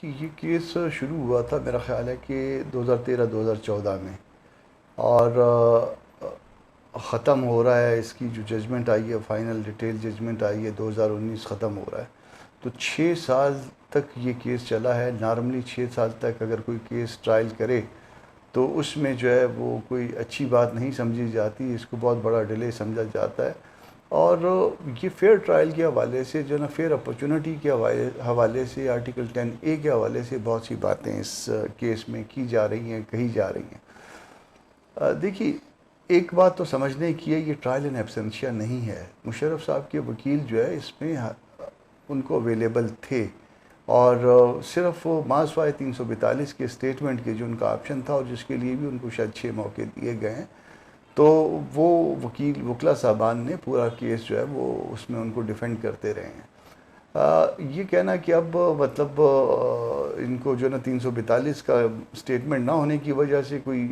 دیکھیے یہ کیس شروع ہوا تھا میرا خیال ہے کہ 2013-2014 میں، اور ختم ہو رہا ہے، اس کی جو ججمنٹ آئی ہے، فائنل ڈیٹیل ججمنٹ آئی ہے 2019 ختم ہو رہا ہے. تو 6 سال تک یہ کیس چلا ہے. نارملی 6 سال تک اگر کوئی کیس ٹرائل کرے تو اس میں جو ہے وہ کوئی اچھی بات نہیں سمجھی جاتی، اس کو بہت بڑا ڈیلے سمجھا جاتا ہے. اور یہ فیئر ٹرائل کے حوالے سے جو ہے نا، فیئر اپرچونٹی کے حوالے سے، آرٹیکل 10A کے حوالے سے بہت سی باتیں اس کیس میں کی جا رہی ہیں، کہی جا رہی ہیں. دیکھیے ایک بات تو سمجھنے کی ہے، یہ ٹرائل ان ایبسنشیا نہیں ہے. مشرف صاحب کے وکیل جو ہے اس میں ان کو اویلیبل تھے، اور صرف ماسوائے 342 کے اسٹیٹمنٹ کے جو ان کا آپشن تھا، اور جس کے لیے بھی ان کو شاید 6 موقع دیے گئے ہیں، تو وہ وکلا صاحبان نے پورا کیس جو ہے وہ اس میں ان کو ڈیفینڈ کرتے رہے ہیں. یہ کہنا کہ اب مطلب ان کو جو ہے نا 342 کا اسٹیٹمنٹ نہ ہونے کی وجہ سے کوئی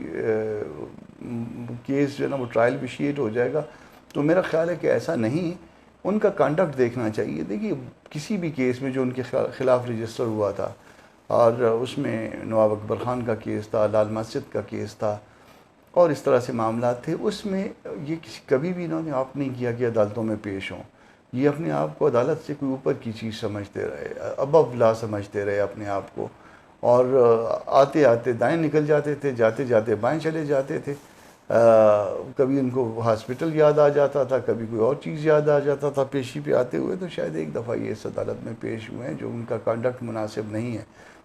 کیس جو ہے نا وہ ٹرائل ویشیٹ ہو جائے گا، تو میرا خیال ہے کہ ایسا نہیں. ان کا کانڈکٹ دیکھنا چاہیے. دیکھیے کسی بھی کیس میں جو ان کے خلاف رجسٹر ہوا تھا، اور اس میں نواب اکبر خان کا کیس تھا، لال مسجد کا کیس تھا، اور اس طرح سے معاملات تھے، اس میں یہ کبھی بھی انہوں نے آپ نہیں کیا کہ عدالتوں میں پیش ہوں. یہ اپنے آپ کو عدالت سے کوئی اوپر کی چیز سمجھتے رہے، ابو لا سمجھتے رہے اپنے آپ کو، اور آتے آتے دائیں نکل جاتے تھے، جاتے جاتے بائیں چلے جاتے تھے. کبھی ان کو ہاسپٹل یاد آ جاتا تھا، کبھی کوئی اور چیز یاد آ جاتا تھا پیشی پہ آتے ہوئے. تو شاید ایک دفعہ یہ اس عدالت میں پیش ہوئے ہیں جو ان کا کانڈکٹ مناسب نہیں ہے.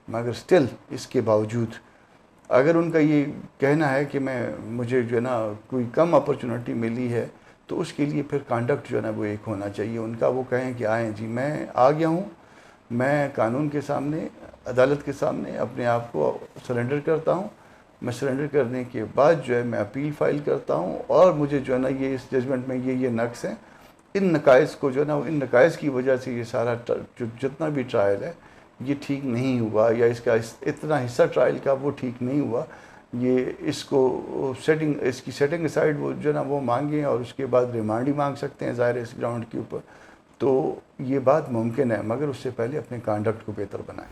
مگر سٹل اس کے باوجود اگر ان کا یہ کہنا ہے کہ مجھے جو ہے نا کوئی کم اپرچونٹی ملی ہے، تو اس کے لیے پھر کانڈکٹ جو ہے نا وہ ایک ہونا چاہیے ان کا. وہ کہیں کہ آئیں جی، میں آ گیا ہوں، میں قانون کے سامنے، عدالت کے سامنے اپنے آپ کو سرنڈر کرتا ہوں. میں سرنڈر کرنے کے بعد جو ہے میں اپیل فائل کرتا ہوں، اور مجھے جو ہے نا یہ اس ججمنٹ میں یہ نقص ہیں، ان نقائص کو جو ہے نا، ان نقائص کی وجہ سے یہ سارا جتنا بھی ٹرائل ہے یہ ٹھیک نہیں ہوا، یا اس کا اتنا حصہ ٹرائل کا وہ ٹھیک نہیں ہوا. یہ اس کو اس کی سیٹنگ اسائڈ وہ جو ہے نا وہ مانگیں، اور اس کے بعد ریمانڈ ہی مانگ سکتے ہیں ظاہر اس گراؤنڈ کے اوپر. تو یہ بات ممکن ہے، مگر اس سے پہلے اپنے کانڈکٹ کو بہتر بنائیں.